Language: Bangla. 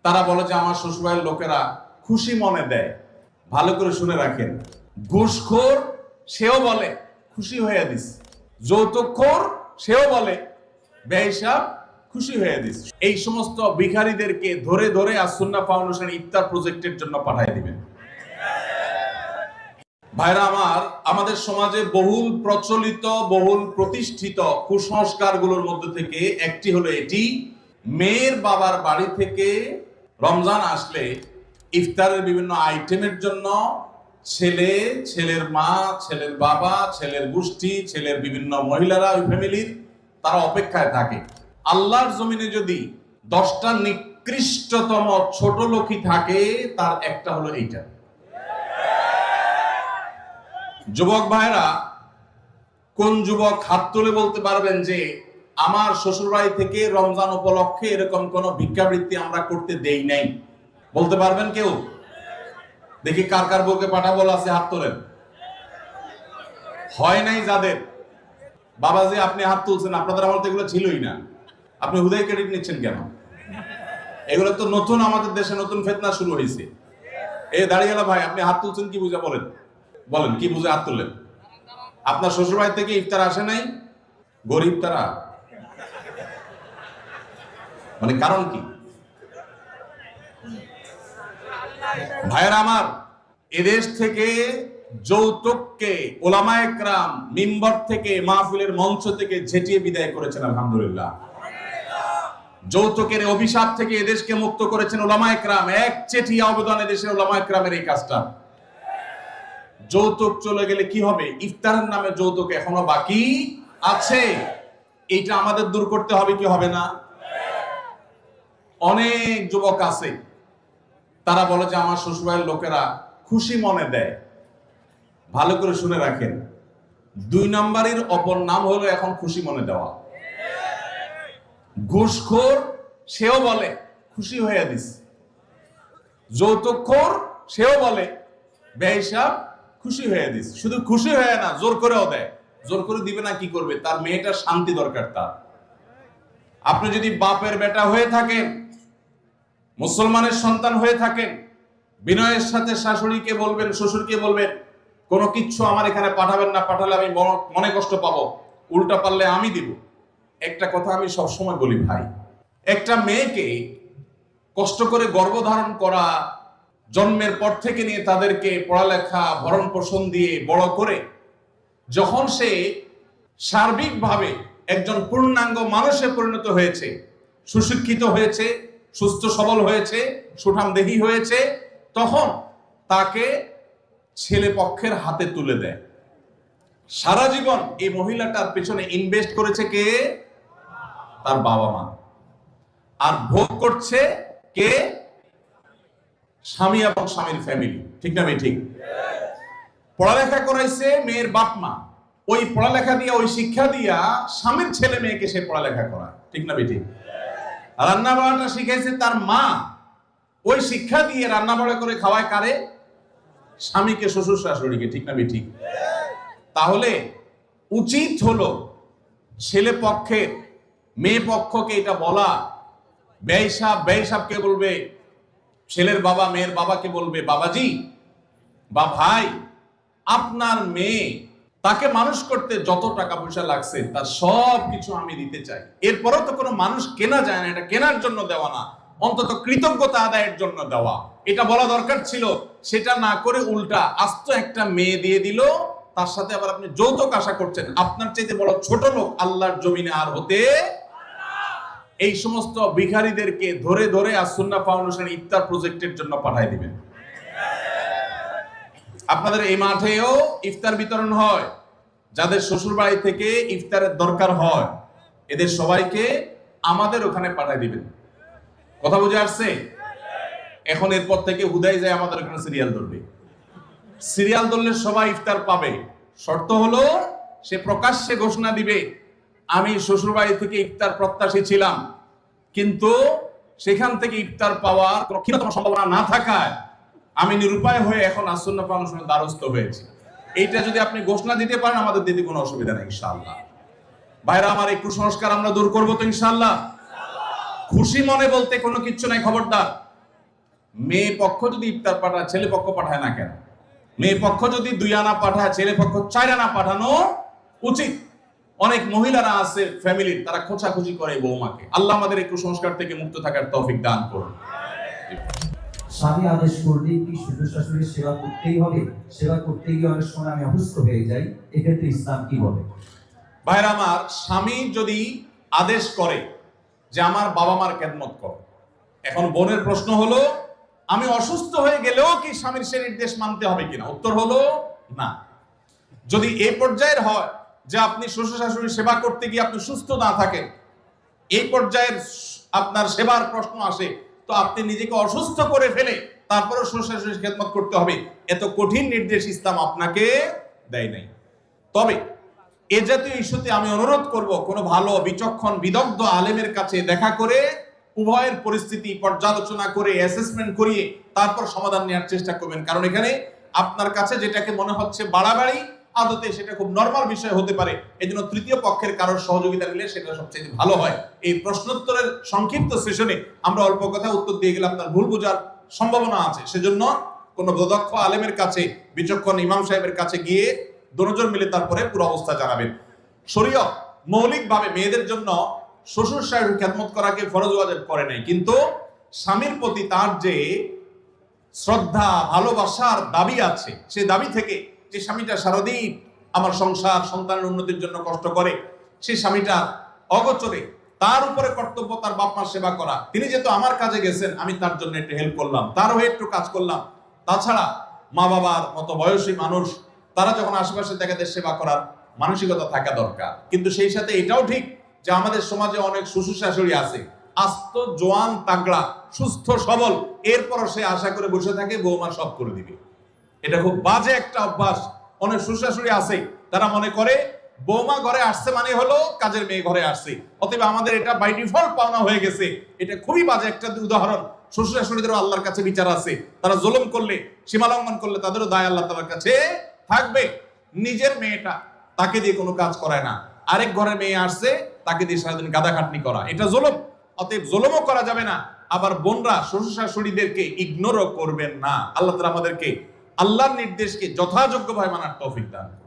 তারা বলে যে আমার শ্বশুরবাড়ির লোকেরা খুশি মনে দেয়। ভালো করে শুনে রাখেন, ঘুষখোর সেও বলে খুশি হয়ে দিস, যৌতুকখোর সেও বলে বেহিসাব খুশি হয়ে দিস। এই সমস্ত ভিখারীদেরকে ধরে ধরে আস-সুন্নাহ ফাউন্ডেশন ইফতার প্রজেক্টের জন্য পাঠিয়ে দিবেন। ভাইরা আমার, আমাদের সমাজে বহুল প্রচলিত বহুল প্রতিষ্ঠিত কুসংস্কারগুলোর মধ্যে থেকে একটি হলো এটি, মেয়ের বাবার বাড়ি থেকে রমজান আসলে ইফতারের বিভিন্ন আইটেমের জন্য ছেলে, ছেলের মা, ছেলের বাবা, ছেলের গোষ্ঠী, ছেলের বিভিন্ন মহিলারা ওই ফ্যামিলির তারা অপেক্ষায় থাকে। আল্লাহর জমিনে যদি 10টা নিকৃষ্টতম ছোট লোকই থাকে তার একটা হলো এইটা। যুবক ভাইরা, কোন যুবক হাত তুলে বলতে পারবেন যে আমার শ্বশুরবাড়ি থেকে রমজান উপলক্ষে এরকম কোন ভিক্ষাবৃত্তি আমরা করতে দেই নাই? বলতে পারবেন কেউ? দেখি কার কার বউকে পাঠাবো আছে, হাত তোলেন। হয় নাই যাদের। বাবাজি আপনি হাত তুলছেন, আপনাদের আমল তো এগুলো ছিলই না, আপনি হুদাই ক্রেডিট নিচ্ছেন কেন? এগুলো তো নতুন, আমাদের দেশে নতুন ফিতনা শুরু হয়েছে। এই দাঁড়িয়েলা ভাই, আপনি হাত তুলছেন কি বুঝা? বলেন বলেন কি বুঝে হাত তুললেন? আপনার শ্বশুরবাড়ি থেকে ইফতার আসে নাই? গরিব তারা, মানে কারণ কি? ভাইয়েরা আমার, এদেশ থেকে যৌতুককে ওলামায়ে কেরাম মিম্বর থেকে, মাহফিলের মঞ্চ থেকে ঝেঁটিয়ে বিদায় করেছেন, আলহামদুলিল্লাহ। যৌতুকের অভিশাপ থেকে এদেশকে মুক্ত করেছেন ওলামায়ে কেরাম। এক চিঠি আবেদন এদেশের ওলামায়ে কেরামের এই কাজটা। যৌতুক চলে গেলে কি হবে? ইফতারের নামে যৌতুক এখনো বাকি আছে, এইটা আমাদের দূর করতে হবে কি হবে না? অনেক যুবক আছে তারা বলে যে আমার শ্বশুরবাড়ির লোকেরা খুশি মনে দেয়। ভালো করে শুনে রাখেন, 2 নম্বরের অপর নাম হলো এখন খুশি মনে দেওয়া। ঘুষখোর সেও বলে খুশি হয়ে দিস, যৌতুকখোর সেও বলে বেহিসাব খুশি হয়ে দিস। শুধু খুশি হয়ে না, জোর করেও দেয়। জোর করে দিবে না কি করবে? তার মেয়েটার শান্তি দরকার তার। আপনি যদি বাপের বেটা হয়ে থাকেন, মুসলমানের সন্তান হয়ে থাকেন, বিনয়ের সাথে শাশুড়িকে বলবেন, শ্বশুরকে বলবেন কোনো কিচ্ছু আমার এখানে পাঠাবেন না, পাঠালে আমি মনে কষ্ট পাবো, উল্টা পারলে আমি দিব। একটা কথা আমি সবসময় বলি ভাই, একটা মেয়েকে কষ্ট করে গর্ভধারণ করা, জন্মের পর থেকে নিয়ে তাদেরকে পড়ালেখা ভরণ পোষণ দিয়ে বড় করে যখন সে সার্বিকভাবে একজন পূর্ণাঙ্গ মানুষে পরিণত হয়েছে, সুশিক্ষিত হয়েছে, সুস্থ সবল হয়েছে, সুঠামদেহী হয়েছে, তখন তাকে ছেলে পক্ষের হাতে তুলে দেয়। সারা জীবন এই মহিলাটার পেছনে ইনভেস্ট করেছে কে? তার বাবা মা। আর ভোগ করছে কে? স্বামী এবং স্বামীর ফ্যামিলি। ঠিক না ভাই? ঠিক। পড়ালেখা করাইছে মেয়ের বাপ মা, ওই পড়ালেখা দিয়া, ওই শিক্ষা দিয়া স্বামীর ছেলে মেয়েকে সে পড়ালেখা করায়। ঠিক না ভাই? ঠিক। রান্না বাড়াটা শিখাইছে তার মা, ওই শিক্ষা দিয়ে রান্না বাড়া করে খাওয়ায় কারে? স্বামীকে, শ্বশুর শাশুড়িকে। ঠিক না ভাই? ঠিক। তাহলে উচিত হলো ছেলে পক্ষের মেয়ে পক্ষকে এটা বলা, বেহিসাবকে বলবে, ছেলের বাবা মেয়ের বাবাকে বলবে বাবাজি বা ভাই, আপনার মেয়ে তাকে মানুষ করতে যত টাকা পয়সা লাগছে তার সব কিছু আমি দিতে চাই। এরপরও তো কোনো মানুষ কেনা যায় না, এটা কেনার জন্য দেওয়া না, অন্তত কৃতজ্ঞতা আদায়ের জন্য দেওয়া। এটা বলা দরকার ছিল। সেটা না করে উল্টা আস্ত একটা মেয়ে দিয়ে দিল, তার সাথে আবার আপনি যৌতুক আশা করছেন। আপনার চাইতে বড় ছোট লোক আল্লাহর জমিনে আর হতে। এই সমস্ত ভিখারীদেরকে ধরে ধরে আস-সুন্নাহ ফাউন্ডেশন ইফতার প্রজেক্টের জন্য পাঠিয়ে দিবেন। আপনাদের এই মাঠেও ইফতার বিতরণ হয়। যাদের শ্বশুর বাড়ি থেকে ইফতারের দরকার হয়, এদের সবাইকে আমাদের ওখানে পাঠিয়ে দিবেন। কথা বুঝে আসছে? এখন এরপর থেকে হুদাই যায় আমাদের ওখানে সিরিয়াল ধরবে। সিরিয়াল ধরলে সবাই ইফতার পাবে। শর্ত হলো সে প্রকাশ্যে ঘোষণা দিবে, আমি শ্বশুর বাড়ি থেকে ইফতার প্রত্যাশী ছিলাম, কিন্তু সেখান থেকে ইফতার পাওয়ার কোনো ক্ষীণতম সম্ভাবনা না থাকায় আমি নিরুপায় হয়ে এখন আস-সুন্নাহ ফাউন্ডেশনের দ্বারস্থ হয়েছি। এইটা যদি আপনি ঘোষণা দিতে পারেন, আমাদের দিতে কোনো অসুবিধা নেই ইনশাআল্লাহ। ভাইরা আমার, এই কুসংস্কার আমরা দূর করবো তো ইনশাআল্লাহ। খুশি মনে বলতে কোনো কিচ্ছু নাই, খবরদার। মেয়ে পক্ষ যদি ইফতার পাঠায়, ছেলে পক্ষ পাঠায় না কেন? মেয়ে পক্ষ যদি 2 আনা পাঠায়, ছেলে পক্ষ 4 আনা পাঠানো উচিত। অনেক মহিলারা আছে ফ্যামিলির, তারা খোঁচাখুচি করে বৌমাকে। আল্লাহ আমাদের এই কুসংস্কার থেকে মুক্ত থাকার তৌফিক দান করুন। স্বামী আদেশ করলে কি শ্বশুর শাশুড়ির সেবা করতেই হবে? সেবা করতে গিয়ে অনেক সময় আমি অসুস্থ হয়ে যাই, এক্ষেত্রে ইসলাম কি বলে? ভাইরা আমার, স্বামী যদি আদেশ করে যে আমার বাবা মার খেদমত কর, এখন বোনের প্রশ্ন হলো আমি অসুস্থ হয়ে গেলেও কি স্বামীর সে নির্দেশ মানতে হবে কিনা? উত্তর হলো না। যদি এই পর্যায়ের হয় যে আপনি শ্বশুর শাশুড়ির সেবা করতে গিয়ে আপনি সুস্থ না থাকেন, এই পর্যায়ের আপনার সেবার প্রশ্ন আসে, তো আপনি নিজেকে অসুস্থ করে ফেলে তারপরে শ্বশুর শাশুড়ির খেদমত করতে হবে, এত কঠিন নির্দেশ ইসলাম আপনাকে দেয় নাই। তবে এ জাতীয় ইস্যুতে আমি অনুরোধ করব, কোনো ভালো বিচক্ষণ বিদগ্ধ আলেমের কাছে দেখা করে উভয়ের পরিস্থিতি পর্যালোচনা করে অ্যাসেসমেন্ট করিয়ে তারপর সমাধান নেওয়ার চেষ্টা করবেন। কারণ এখানে আপনার কাছে যেটাকে মনে হচ্ছে বাড়াবাড়ি, আদতে সেটা খুব নরমাল বিষয় হতে পারে। এজন্য তৃতীয় পক্ষের কারোর সহযোগিতা নিলে সেটা সবচেয়ে ভালো হয়। এই প্রশ্নোত্তরের সংক্ষিপ্ত সেশনে আমরা অল্প কথা উত্তর দিয়ে গেলে আপনার ভুল বোঝার সম্ভাবনা আছে। সেজন্য কোনো দক্ষ আলেমের কাছে, বিচক্ষণ ইমাম সাহেবের কাছে গিয়ে দুজন মিলে তারপরে পুরো অবস্থা জানাবেন। শরীয়ত মৌলিকভাবে মেয়েদের জন্য শ্বশুর শাশুড়ির খেদমত করাকে ফরজ ওয়াজিব করে নাই, কিন্তু স্বামীর প্রতি তার যে শ্রদ্ধা ভালোবাসার দাবি আছে, সেই দাবি থেকে যে স্বামীটা সারাদিন আমার সংসার সন্তানের উন্নতির জন্য কষ্ট করে, সেই স্বামীটা অগোচরে তার উপরে কর্তব্য তার বাপ মার সেবা করা। তিনি যেহেতু আমার কাজে গেছেন, আমি তার জন্য একটু হেল্প করলাম, তার হয়ে একটু কাজ করলাম। তাছাড়া মা বাবার মতো বয়সী মানুষ, তারা যখন আশেপাশে তাদের সেবা করার মানসিকতা থাকা দরকার। কিন্তু সেই সাথে এটাও ঠিক যে আমাদের সমাজে অনেক শ্বশুর শাশুড়ি আছে আস্ত জোয়ান তাগড়া সুস্থ সবল, এরপরও সে আশা করে বসে থাকে বৌমা সব করে দিবে। এটা খুব বাজে একটা অভ্যাস। অনেক শ্বশুর শাশুড়ি আছে তারা মনে করে বৌমা ঘরে আসছে মানে হলো কাজের মেয়ে ঘরে আসছে, অতএব আমাদের এটা বাই ডিফল্ট পাওনা হয়ে গেছে। এটা খুবই বাজে একটা উদাহরণ। শ্বশুর শাশুড়িদেরও আল্লাহর কাছে বিচার আছে, তারা জুলুম করলে, সীমা লঙ্ঘন করলে তাদেরও দায় আল্লাহ তাআলার কাছে থাকবে। নিজের মেয়েটা তাকে দিয়ে কোনো কাজ করায় না, আরেক ঘরের মেয়ে আসছে তাকে দিয়ে সারাদিন গাদা খাটনি করা, এটা জুলুম। অতএব জুলুমও করা যাবে না। আবার বোনরা শ্বশুর শাশুড়িদেরকে ইগনোরও করবেন না। আল্লাহ তাআলা আমাদেরকে আল্লাহর নির্দেশকে যথাযোগ্যভাবে মানার তৌফিক দান করুন।